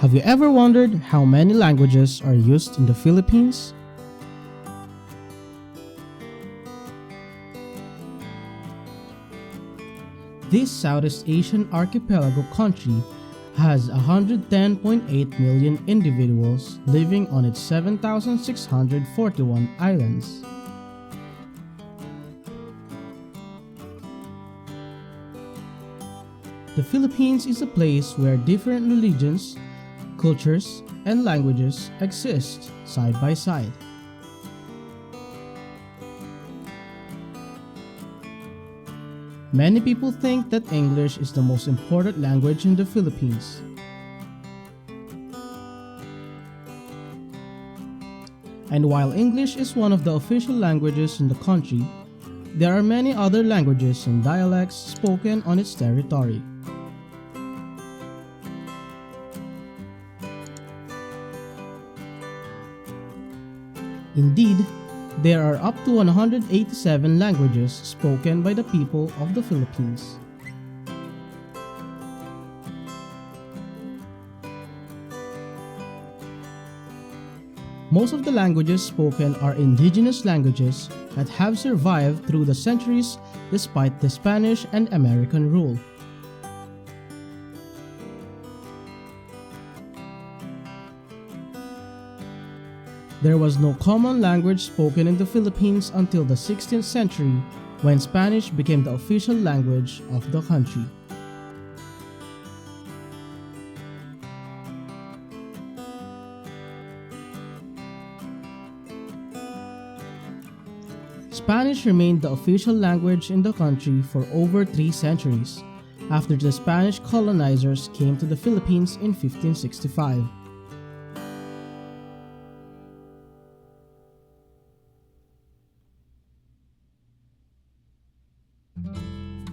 Have you ever wondered how many languages are used in the Philippines? This Southeast Asian archipelago country has 110.8 million individuals living on its 7,641 islands. The Philippines is a place where different religions, cultures, and languages exist side by side. Many people think that English is the most important language in the Philippines. And while English is one of the official languages in the country, there are many other languages and dialects spoken on its territory. Indeed, there are up to 187 languages spoken by the people of the Philippines. Most of the languages spoken are indigenous languages that have survived through the centuries despite the Spanish and American rule. There was no common language spoken in the Philippines until the 16th century, when Spanish became the official language of the country. Spanish remained the official language in the country for over 3 centuries, after the Spanish colonizers came to the Philippines in 1565.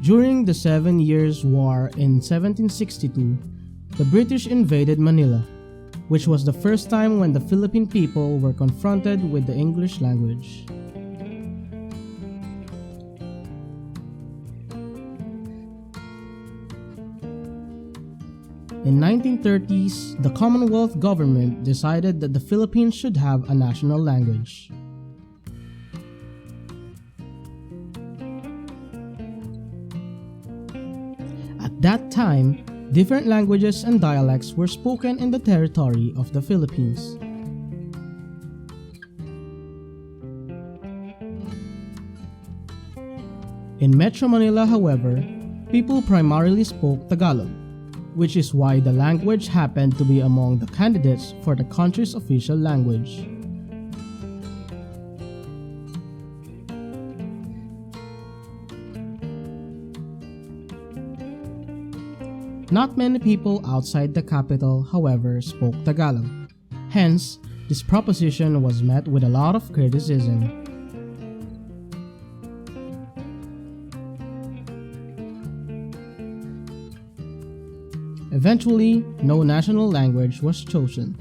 During the 7 Years' War in 1762, the British invaded Manila, which was the first time when the Philippine people were confronted with the English language. In 1930s, the Commonwealth government decided that the Philippines should have a national language. At that time, different languages and dialects were spoken in the territory of the Philippines. In Metro Manila, however, people primarily spoke Tagalog, which is why the language happened to be among the candidates for the country's official language. Not many people outside the capital, however, spoke Tagalog. Hence, this proposition was met with a lot of criticism. Eventually, no national language was chosen.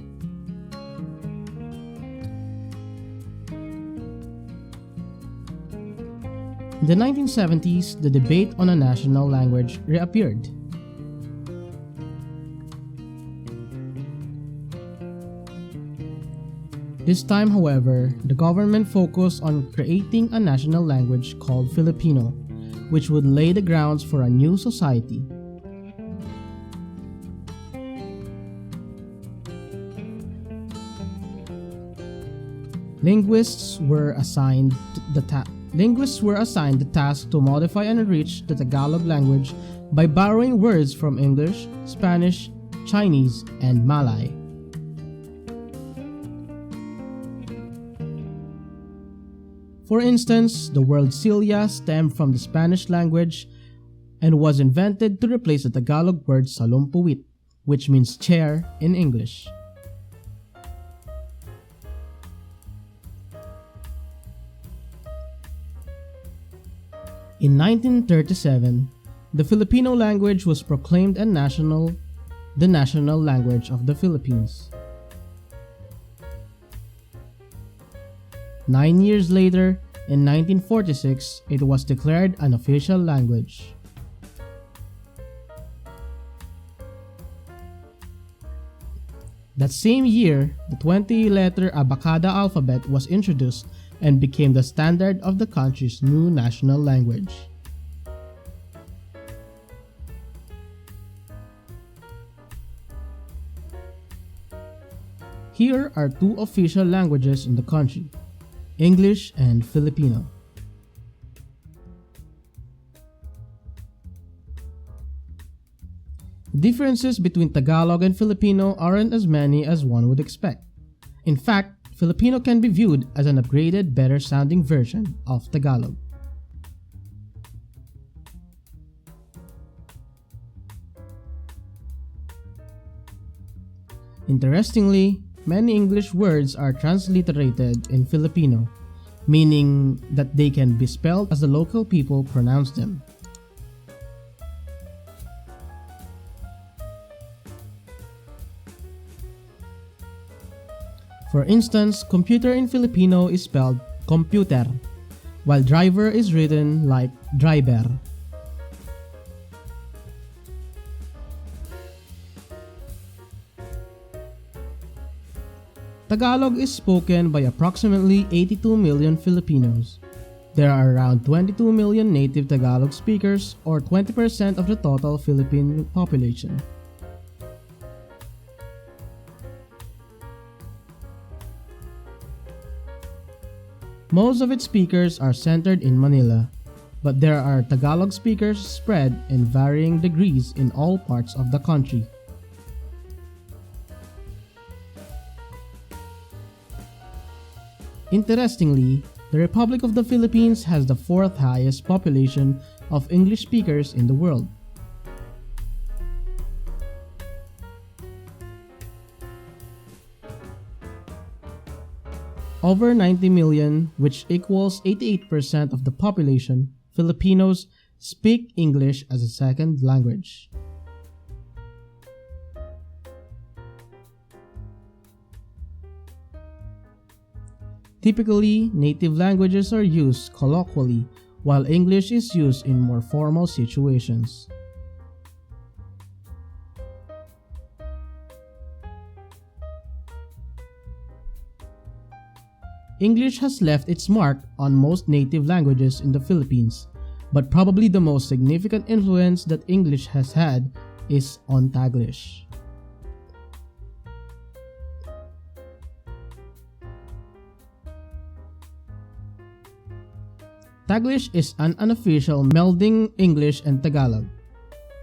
In the 1970s, the debate on a national language reappeared. This time, however, the government focused on creating a national language called Filipino, which would lay the grounds for a new society. Linguists were assigned the task to modify and enrich the Tagalog language by borrowing words from English, Spanish, Chinese, and Malay. For instance, the word Silya stemmed from the Spanish language and was invented to replace the Tagalog word salumpuwit, which means chair in English. In 1937, the Filipino language was proclaimed the national language of the Philippines. 9 years later, in 1946, it was declared an official language. That same year, the 20-letter Abacada alphabet was introduced and became the standard of the country's new national language. Here are two official languages in the country, English and Filipino. Differences between Tagalog and Filipino aren't as many as one would expect. In fact, Filipino can be viewed as an upgraded, better-sounding version of Tagalog. Interestingly, many English words are transliterated in Filipino, meaning that they can be spelled as the local people pronounce them. For instance, computer in Filipino is spelled computer, while driver is written like driver. Tagalog is spoken by approximately 82 million Filipinos. There are around 22 million native Tagalog speakers, or 20% of the total Philippine population. Most of its speakers are centered in Manila, but there are Tagalog speakers spread in varying degrees in all parts of the country. Interestingly, the Republic of the Philippines has the fourth highest population of English speakers in the world. Over 90 million, which equals 88% of the population, Filipinos speak English as a second language. Typically, native languages are used colloquially, while English is used in more formal situations. English has left its mark on most native languages in the Philippines, but probably the most significant influence that English has had is on taglish. Taglish is an unofficial melding English and Tagalog,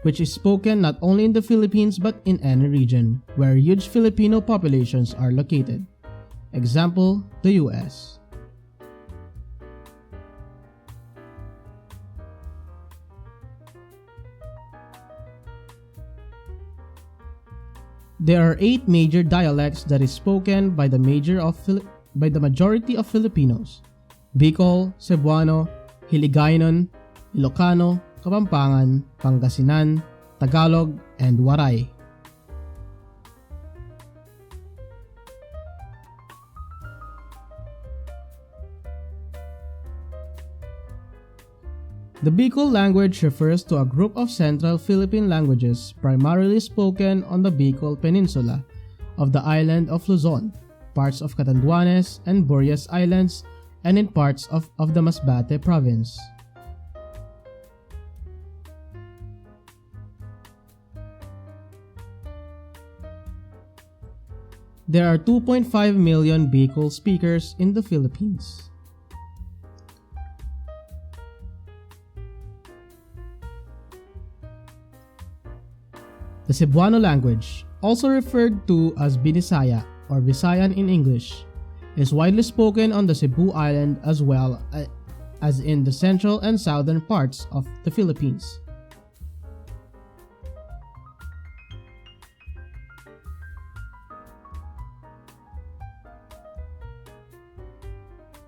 which is spoken not only in the Philippines but in any region where huge Filipino populations are located. Example, the US. There are 8 major dialects that is spoken by the majority of Filipinos: Bicol, Cebuano, Hiligaynon, Ilocano, Kapampangan, Pangasinan, Tagalog, and Waray. The Bicol language refers to a group of Central Philippine languages primarily spoken on the Bicol Peninsula of the island of Luzon, parts of Catanduanes and Burias Islands, and in parts of the Masbate province. There are 2.5 million Bicol speakers in the Philippines. The Cebuano language, also referred to as Binisaya or Visayan in English, is widely spoken on the Cebu Island as well as in the central and southern parts of the Philippines.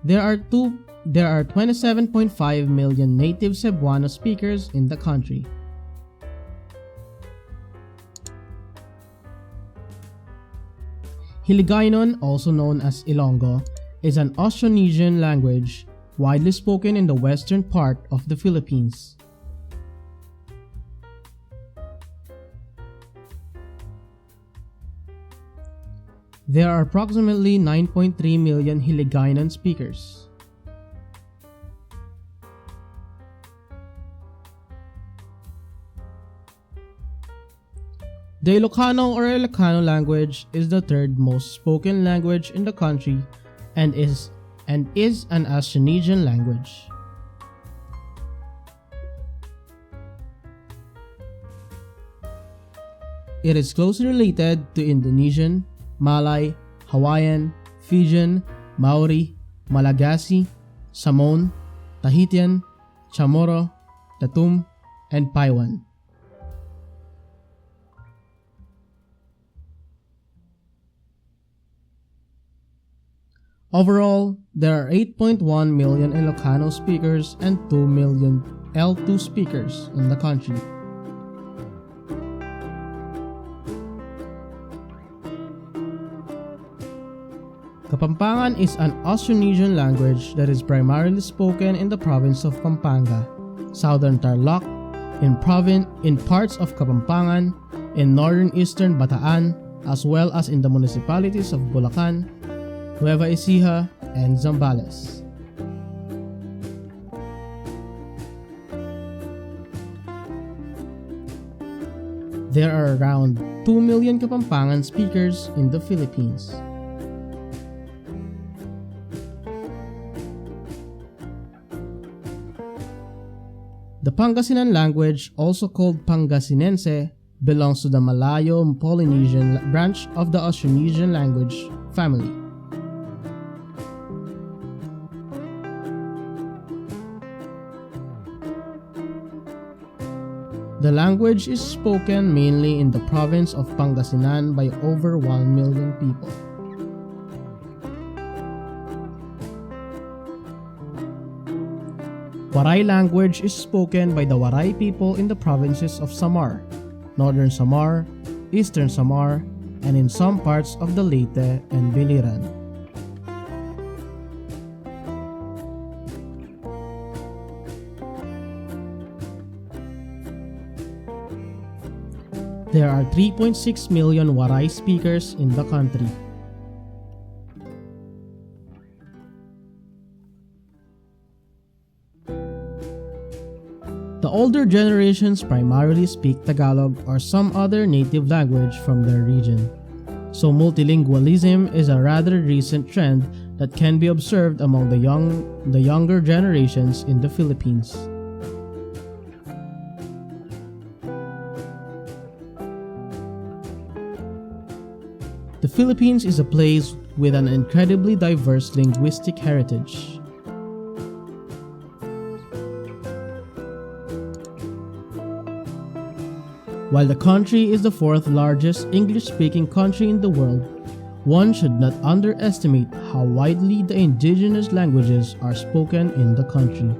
There are 27.5 million native Cebuano speakers in the country. Hiligaynon, also known as Ilonggo, is an Austronesian language widely spoken in the western part of the Philippines. There are approximately 9.3 million Hiligaynon speakers. The Ilocano or Ilocano language is the third most spoken language in the country and is an Austronesian language. It is closely related to Indonesian, Malay, Hawaiian, Fijian, Maori, Malagasy, Samoan, Tahitian, Chamorro, Tatum, and Paiwan. Overall, there are 8.1 million Ilocano speakers and 2 million L2 speakers in the country. Kapampangan is an Austronesian language that is primarily spoken in the province of Pampanga, southern Tarlac, in parts of Kapampangan, in northern eastern Bataan, as well as in the municipalities of Bulacan, Nueva Ecija, and Zambales. There are around 2 million Kapampangan speakers in the Philippines. The Pangasinan language, also called Pangasinense, belongs to the Malayo-Polynesian branch of the Austronesian language family. The language is spoken mainly in the province of Pangasinan by over 1 million people. Waray language is spoken by the Waray people in the provinces of Samar, Northern Samar, Eastern Samar, and in some parts of the Leyte and Biliran. There are 3.6 million Waray speakers in the country. The older generations primarily speak Tagalog or some other native language from their region, so multilingualism is a rather recent trend that can be observed among the younger generations in the Philippines. The Philippines is a place with an incredibly diverse linguistic heritage. While the country is the fourth largest English-speaking country in the world, one should not underestimate how widely the indigenous languages are spoken in the country.